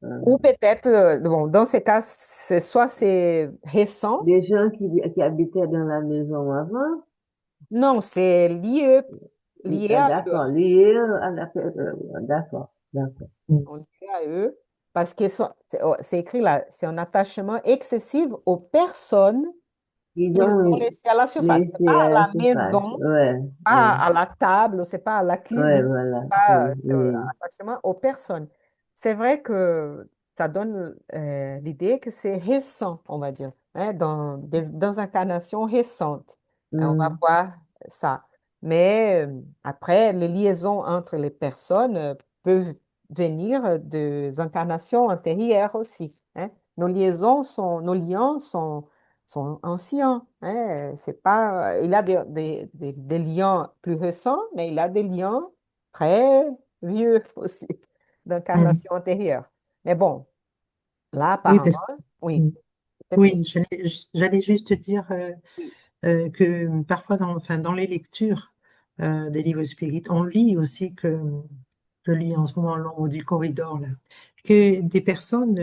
Ou euh, peut-être, bon, dans ces cas, c'est récent. des gens qui habitaient dans la maison avant? Non, c'est lié Ah, à eux, d'accord, hein. liés à la d'accord, d'accord. On lié à eux, parce que c'est écrit là, c'est un attachement excessif aux personnes Ils qu'ils ont ont laissées à la surface. C'est laissé pas à à la la surface. maison, Ouais, pas ouais, à la table, c'est pas à la ouais, cuisine, voilà. pas Oui, oui. attachement aux personnes. C'est vrai que ça donne l'idée que c'est récent, on va dire, hein, dans incarnations récentes. On va Hmm. voir ça. Mais après, les liaisons entre les personnes peuvent venir des incarnations antérieures aussi, hein. Nos liens sont anciens, hein. C'est pas, il a des liens plus récents, mais il a des liens très vieux aussi. Mhm. d'incarnation antérieure. Mais bon, là, Oui, apparemment, parce que, oui, mm, s'il te plaît. oui, j'allais juste dire Oui, que parfois, enfin, dans les lectures des livres spirites, on lit aussi que, je lis en ce moment L'ombre du corridor, là, que des personnes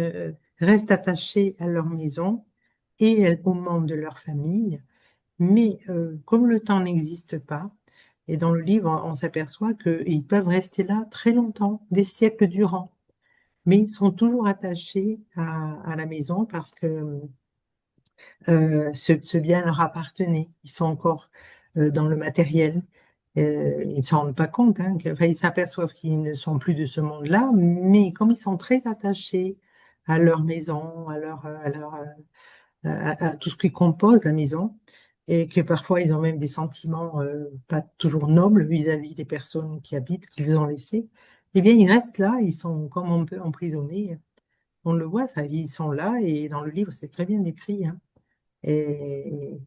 restent attachées à leur maison et aux membres de leur famille, mais comme le temps n'existe pas, et dans le livre, on s'aperçoit qu'ils peuvent rester là très longtemps, des siècles durant, mais ils sont toujours attachés à la maison parce que ce bien leur appartenait. Ils sont encore dans le matériel. Ils ne s'en rendent pas compte, hein, enfin, ils s'aperçoivent qu'ils ne sont plus de ce monde-là, mais comme ils sont très attachés à leur maison, à tout ce qui compose la maison, et que parfois ils ont même des sentiments pas toujours nobles vis-à-vis des personnes qui habitent, qu'ils ont laissées, eh bien ils restent là, ils sont comme un peu emprisonnés. On le voit, ça, ils sont là, et dans le livre, c'est très bien décrit, hein. Et,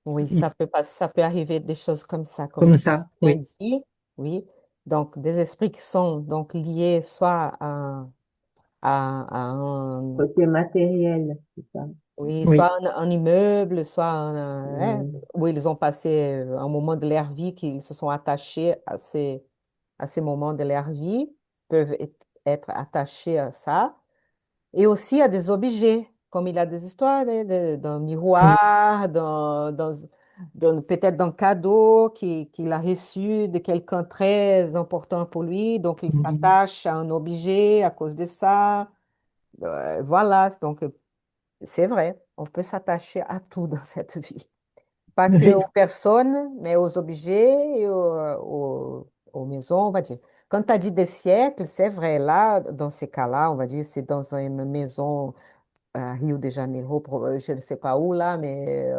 oui, et ça peut arriver des choses comme ça, comme comme tu ça, as oui, bien dit. Oui, donc des esprits qui sont donc liés soit à un, Côté matériel, c'est ça. oui, oui. soit un immeuble, soit Mm. où ils ont passé un moment de leur vie, qu'ils se sont attachés à ces moments de leur vie, peuvent être attachés à ça. Et aussi à des objets, comme il a des histoires d'un Mm, miroir, peut-être d'un cadeau qu'il a reçu de quelqu'un très important pour lui. Donc, il mm, s'attache à un objet à cause de ça. Voilà, donc c'est vrai, on peut s'attacher à tout dans cette vie. Pas que oui, aux personnes, mais aux objets et aux maisons, on va dire. Quand tu as dit des siècles, c'est vrai, là, dans ces cas-là, on va dire, c'est dans une maison à Rio de Janeiro, je ne sais pas où là, mais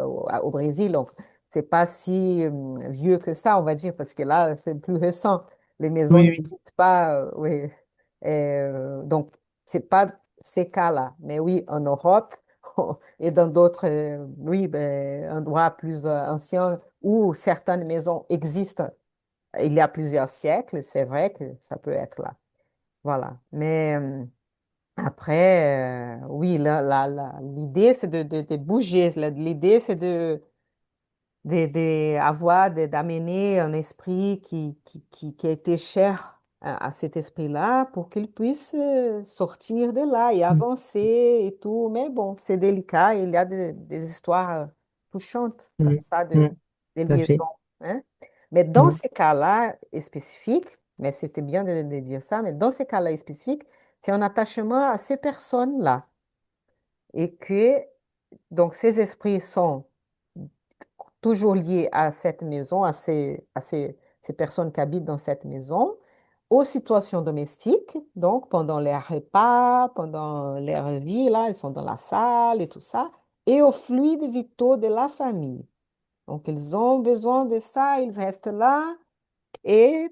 au Brésil. Donc, c'est pas si vieux que ça, on va dire, parce que là, c'est plus récent. Les maisons oui, oui, n'existent pas, oui. Donc, c'est pas ces cas-là. Mais oui, en Europe et dans d'autres, oui, ben, endroits plus anciens où certaines maisons existent il y a plusieurs siècles, c'est vrai que ça peut être là. Voilà. Mais après, oui, l'idée, c'est de bouger. L'idée, c'est d'amener un esprit qui a été cher à cet esprit-là pour qu'il puisse sortir de là et mm, avancer et tout. Mais bon, c'est délicat. Il y a des histoires touchantes comme mm, ça, mm, de tout à liaisons. fait. Hein. Mais dans Mm, ces cas-là spécifiques, mais c'était bien de dire ça, mais dans ces cas-là spécifiques, c'est un attachement à ces personnes-là et que donc ces esprits sont toujours liés à cette maison, ces personnes qui habitent dans cette maison, aux situations domestiques, donc pendant les repas, pendant leur vie, là, ils sont dans la salle et tout ça, et aux fluides vitaux de la famille. Donc, ils ont besoin de ça, ils restent là, et,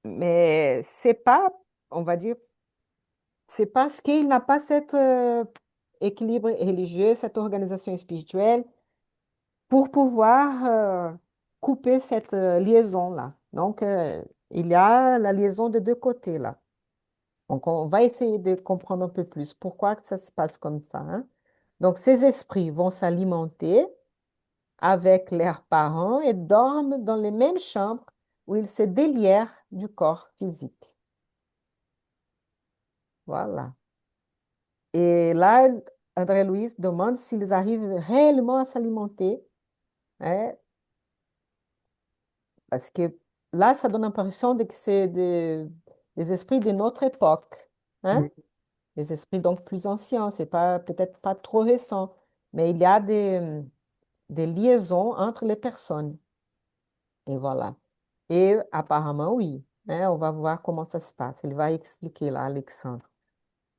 mais c'est pas, on va dire, c'est parce qu'il n'a pas cet équilibre religieux, cette organisation spirituelle pour pouvoir couper cette liaison-là. Donc, il y a la liaison de deux côtés là. Donc, on va essayer de comprendre un peu plus pourquoi que ça se passe comme ça. Hein. Donc, ces esprits vont s'alimenter avec leurs parents et dorment dans les mêmes chambres où ils se délièrent du corps physique. Voilà. Et là, André-Louis demande s'ils arrivent réellement à s'alimenter, hein, parce que là, ça donne l'impression de que c'est des esprits de notre époque, hein? mm, Des esprits donc plus anciens, c'est pas peut-être pas trop récent, mais il y a des liaisons entre les personnes. Et voilà. Et apparemment, oui. Hein, on va voir comment ça se passe. Il va expliquer là, Alexandre.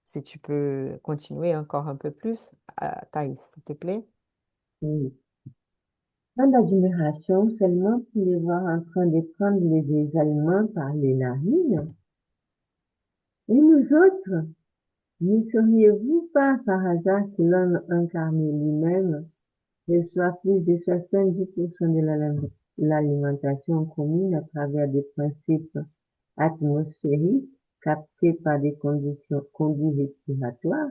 Si tu peux continuer encore un peu plus, Thaïs, s'il te plaît. Oui. Tant d'admiration seulement pour les voir en train de prendre les aliments par les narines. Et nous autres, ne sauriez-vous pas par hasard que l'homme incarné lui-même reçoit plus de 70% de l'alimentation commune à travers des principes atmosphériques captés par des conduits respiratoires.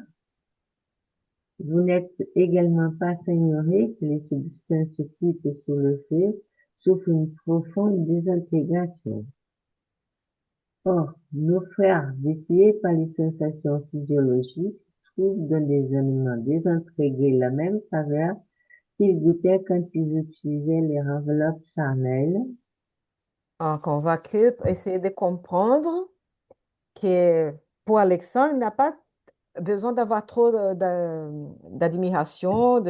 Vous n'êtes également pas sans ignorer que les substances cuites sur le feu souffrent une profonde désintégration. Or, nos frères, défiés par les sensations physiologiques, trouvent dans des aliments désintégrés la même saveur qu'ils goûtaient quand ils utilisaient les enveloppes charnelles. Donc, on va essayer de comprendre que pour Alexandre, il n'a pas besoin d'avoir trop d'admiration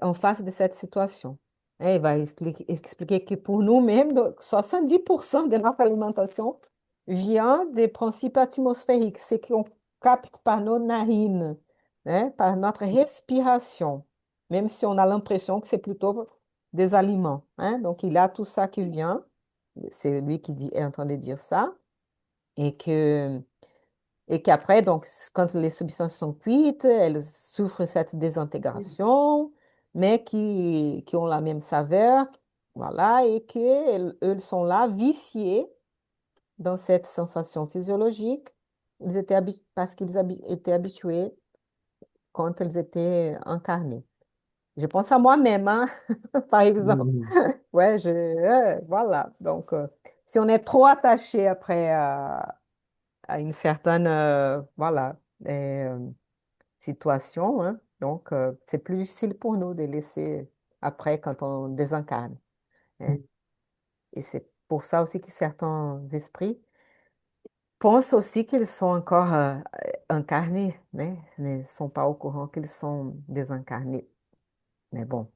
en face de cette situation. Et il va expliquer que pour nous-mêmes, 70% de notre alimentation vient des principes atmosphériques, ce qu'on capte par nos narines, hein, par notre respiration, même si on a l'impression que c'est plutôt des aliments, hein. Donc, il a tout ça qui vient, c'est lui qui est en train de dire ça, et que et qu'après, donc, quand les substances sont cuites, elles souffrent cette désintégration, mais qui ont la même saveur, voilà, et qu'elles sont là, viciées dans cette sensation physiologique. Parce qu'ils étaient habitués quand elles étaient incarnées. Je pense à moi-même, hein, par exemple. Mhm. Ouais, voilà. Donc, si on est trop attaché après à une certaine, voilà, euh, situation, hein. Donc, c'est plus difficile pour nous de laisser après quand on désincarne, hein. Et c'est pour ça aussi que certains esprits pensent aussi qu'ils sont encore incarnés, né? Ne sont pas au courant qu'ils sont désincarnés. Mais bon,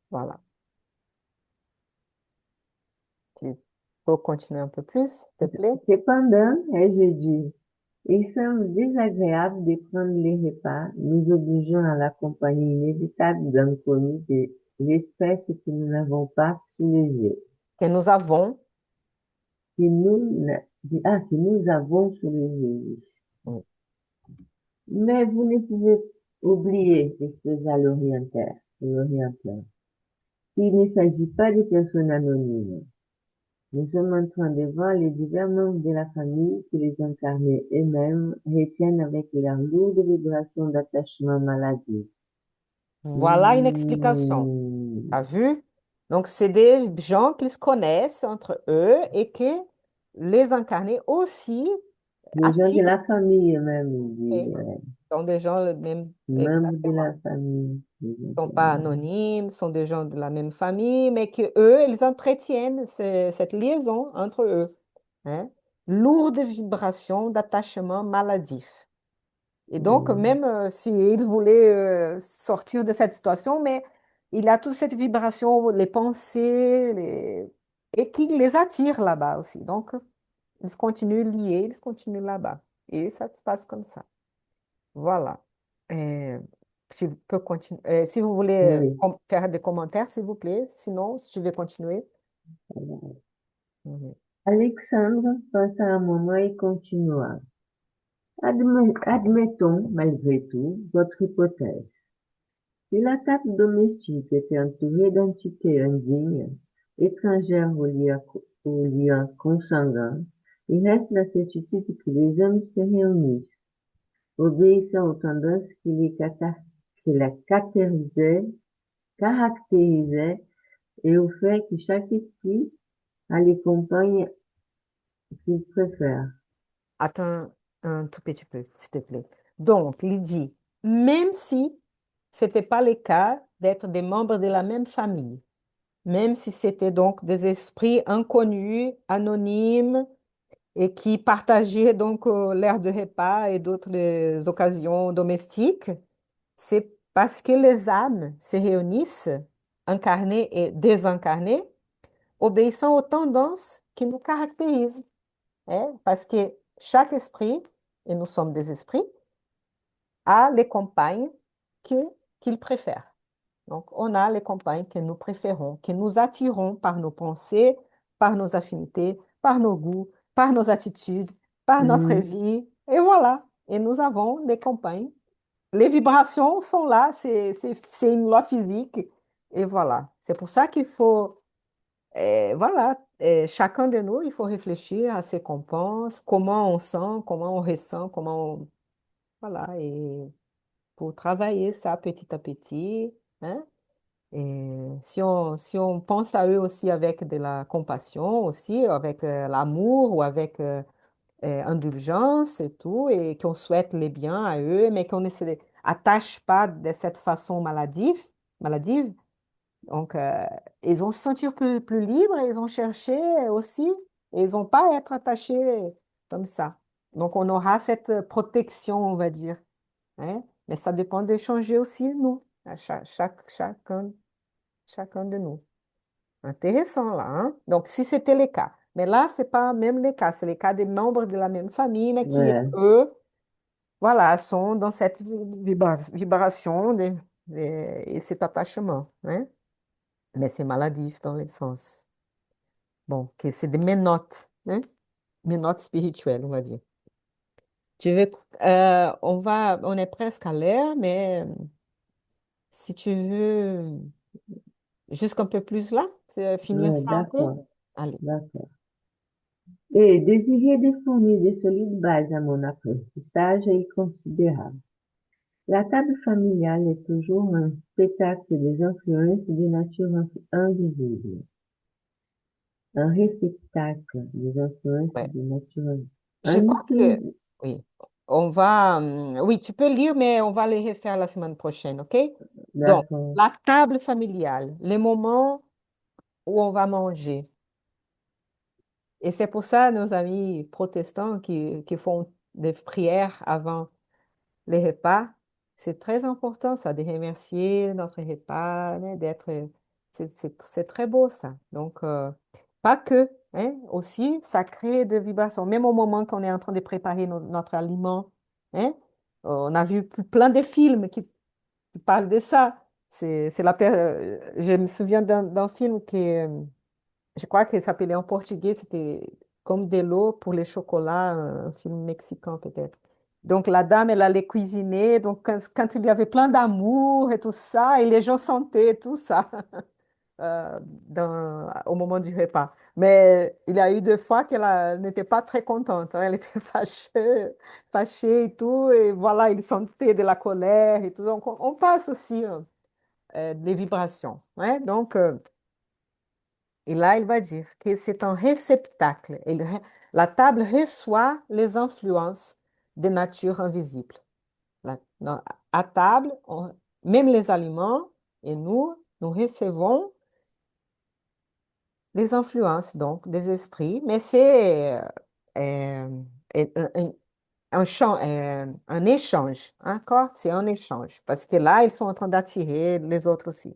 voilà. Tu peux continuer un peu plus, s'il te plaît? Cependant, ai-je dit, il semble désagréable de prendre les repas, nous obligeant à la compagnie inévitable d'inconnus de l'espèce que nous n'avons pas sous les yeux, Que nous avons, que que nous avons sous les yeux. oui, Mais vous ne pouvez oublier, exposa l'orienteur, qu'il ne s'agit pas de personnes anonymes. Nous sommes en train de voir les divers membres de la famille que les incarnés eux-mêmes retiennent avec leur lourde vibration d'attachement maladif. voilà une explication. Hmm. T'as vu? Donc, c'est des gens qui se connaissent entre eux et que les incarnés aussi Les gens de attirent, la famille eux-mêmes, il dit, et sont des gens même, membres de exactement, la famille. sont pas anonymes, sont des gens de la même famille, mais que eux, ils entretiennent cette liaison entre eux, hein. Lourde vibration d'attachement maladif. Et donc, Hmm. même s'il voulait sortir de cette situation, mais il a toute cette vibration, les pensées, et qui les attire là-bas aussi. Donc, ils continuent liés, ils continuent là-bas. Et ça se passe comme ça. Voilà. Euh, tu peux continuer. Si vous voulez Oui. faire des commentaires, s'il vous plaît. Sinon, si tu veux continuer. Mhm. Alexandre pensa un moment et continua. Admettons, malgré tout, votre hypothèse. Si la table domestique était entourée d'entités indignes, étrangères aux liens consanguins, il reste la certitude que les hommes se réunissent, obéissant aux tendances qui la caractérisaient et au fait que chaque esprit a les compagnes qu'il préfère. Attends un tout petit peu, s'il te plaît. Donc, Lydie, même si ce n'était pas le cas d'être des membres de la même famille, même si c'était donc des esprits inconnus, anonymes, et qui partageaient donc l'air de repas et d'autres occasions domestiques, c'est parce que les âmes se réunissent, incarnées et désincarnées, obéissant aux tendances qui nous caractérisent, hein. Parce que chaque esprit, et nous sommes des esprits, a les compagnes qu'il préfère. Donc, on a les compagnes que nous préférons, que nous attirons par nos pensées, par nos affinités, par nos goûts, par nos attitudes, par notre Hmm. vie. Et voilà. Et nous avons des compagnes. Les vibrations sont là, c'est une loi physique. Et voilà. C'est pour ça qu'il faut Et voilà, chacun de nous, il faut réfléchir à ce qu'on pense, comment on sent, comment on ressent, voilà, et pour travailler ça petit à petit, hein. Et si on pense à eux aussi avec de la compassion, aussi avec l'amour ou avec indulgence et tout, et qu'on souhaite les biens à eux, mais qu'on ne attache pas de cette façon maladive. Donc, ils vont se sentir plus libres, ils vont chercher aussi, et ils vont pas être attachés comme ça. Donc, on aura cette protection, on va dire, hein. Mais ça dépend d'échanger aussi, nous, à chacun de nous. Intéressant, là, hein? Donc, si c'était le cas. Mais là, c'est pas même le cas, c'est le cas des membres de la même famille, mais qui, Ouais, eux, voilà, sont dans cette vibration et cet attachement, hein? Mais c'est maladif dans le sens. Bon, que c'est des menottes, hein? Menottes spirituelles, on va dire. Tu veux, on est presque à l'heure, mais si tu veux, jusqu'un peu plus là, finir ouais, ça un peu. d'accord, Allez. d'accord. Et désirer de fournir de solides bases à mon apprentissage est considérable. La table familiale est toujours un spectacle des influences de nature invisible, un réceptacle des influences Ouais. de nature Je crois que, invisible. oui, oui, tu peux lire, mais on va les refaire la semaine prochaine, OK? Donc, D'accord, la table familiale, les moments où on va manger. Et c'est pour ça, nos amis protestants qui font des prières avant les repas, c'est très important, ça, de remercier notre repas, hein, c'est très beau, ça. Donc, pas que, hein, aussi, ça crée des vibrations. Même au moment qu'on est en train de préparer notre aliment, hein, on a vu plein de films qui parlent de ça. Je me souviens d'un film je crois qu'il s'appelait en portugais, c'était comme de l'eau pour les chocolats, un film mexicain peut-être. Donc la dame, elle allait cuisiner, donc quand il y avait plein d'amour et tout ça, et les gens sentaient tout ça au moment du repas. Mais il y a eu deux fois qu'elle n'était pas très contente, hein. Elle était fâchée et tout, et voilà, il sentait de la colère et tout. Donc on passe aussi des vibrations, hein. Donc, et là, il va dire que c'est un réceptacle. La table reçoit les influences de nature invisible. À table, même les aliments, et nous recevons les influences donc des esprits, mais c'est euh, un, un échange, d'accord? C'est un échange, parce que là, ils sont en train d'attirer les autres aussi.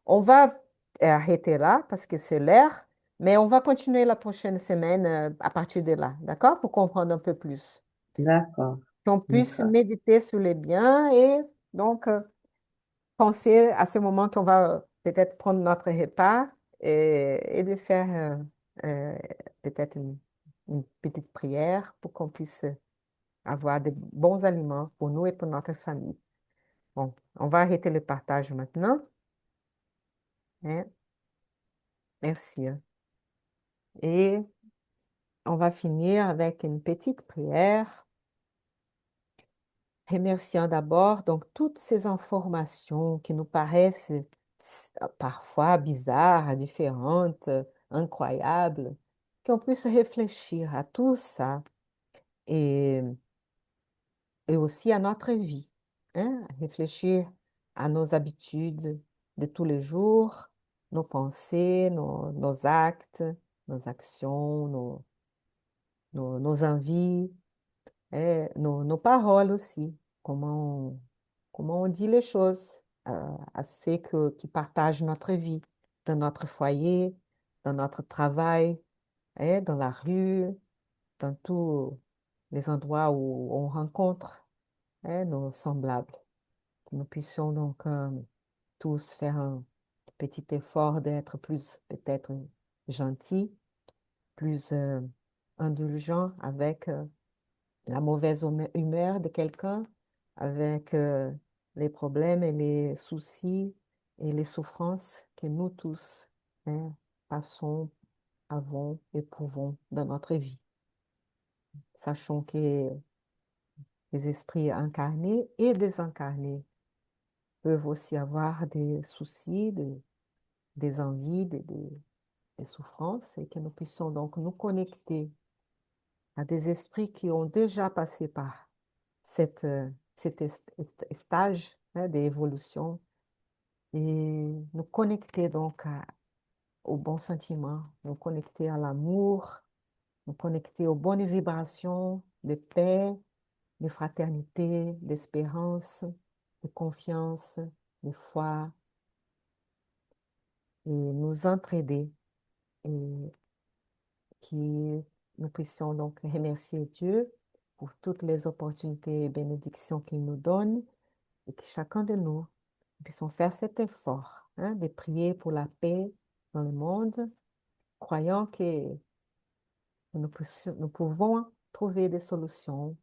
On va arrêter là, parce que c'est l'heure, mais on va continuer la prochaine semaine à partir de là, d'accord? Pour comprendre un peu plus. d'accord, Qu'on puisse d'accord, méditer sur les biens et donc penser à ce moment qu'on va peut-être prendre notre repas et de faire euh, peut-être une petite prière pour qu'on puisse avoir de bons aliments pour nous et pour notre famille. Bon, on va arrêter le partage maintenant, hein. Merci, hein. Et on va finir avec une petite prière, remerciant d'abord donc toutes ces informations qui nous paraissent parfois bizarres, différentes, incroyables, qu'on puisse réfléchir à tout ça et et aussi à notre vie, hein, réfléchir à nos habitudes de tous les jours, nos pensées, nos actes, nos actions, nos envies, et nos paroles aussi, comment on dit les choses à ceux qui partagent notre vie, dans notre foyer, dans notre travail, hein, dans la rue, dans tous les endroits où on rencontre, hein, nos semblables. Que nous puissions donc tous faire un petit effort d'être plus peut-être gentils, plus indulgents avec la mauvaise humeur de quelqu'un, avec les problèmes et les soucis et les souffrances que nous tous, hein, passons, avons, éprouvons dans notre vie. Sachons que les esprits incarnés et désincarnés peuvent aussi avoir des soucis, des envies, des souffrances, et que nous puissions donc nous connecter à des esprits qui ont déjà passé par cet stage d'évolution et nous connecter donc aux bons sentiments, nous connecter à l'amour, nous connecter aux bonnes vibrations de paix, de fraternité, d'espérance, de confiance, de foi, et nous entraider et que nous puissions donc remercier Dieu pour toutes les opportunités et bénédictions qu'il nous donne et que chacun de nous puissions faire cet effort de prier pour la paix dans le monde, croyant que nous pouvons trouver des solutions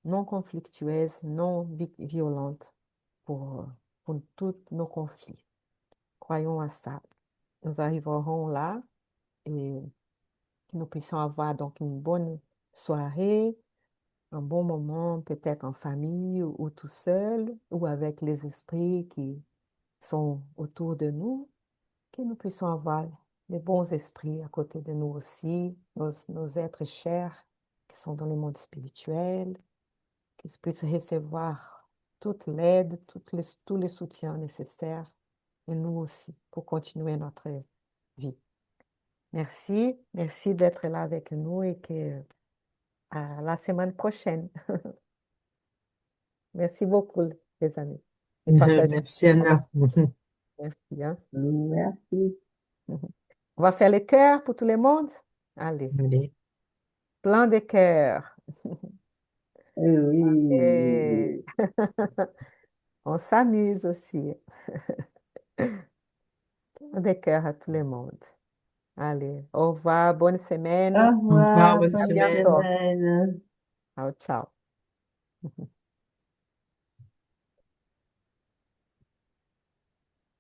non conflictueuses, non violentes pour tous nos conflits. Croyons à ça. Nous arriverons là et que nous puissions avoir donc une bonne soirée, un bon moment, peut-être en famille ou tout seul, ou avec les esprits qui sont autour de nous, que nous puissions avoir les bons esprits à côté de nous aussi, nos êtres chers qui sont dans le monde spirituel, qu'ils puissent recevoir toute l'aide, tous les soutiens nécessaires, et nous aussi, pour continuer notre vie. Merci, merci d'être là avec nous et que à la semaine prochaine. Merci beaucoup, les amis. Et partagez. Merci Anna. Merci, hein. Merci. On va faire les cœurs pour tout le monde. Allez, Allez. plein de cœurs. Et Oui. on s'amuse aussi. Plein de cœurs à tout le monde. Allez, au revoir, bonne Au semaine. Au revoir, revoir, bonne À bonne semaine. bientôt. semaine. Ciao, ciao.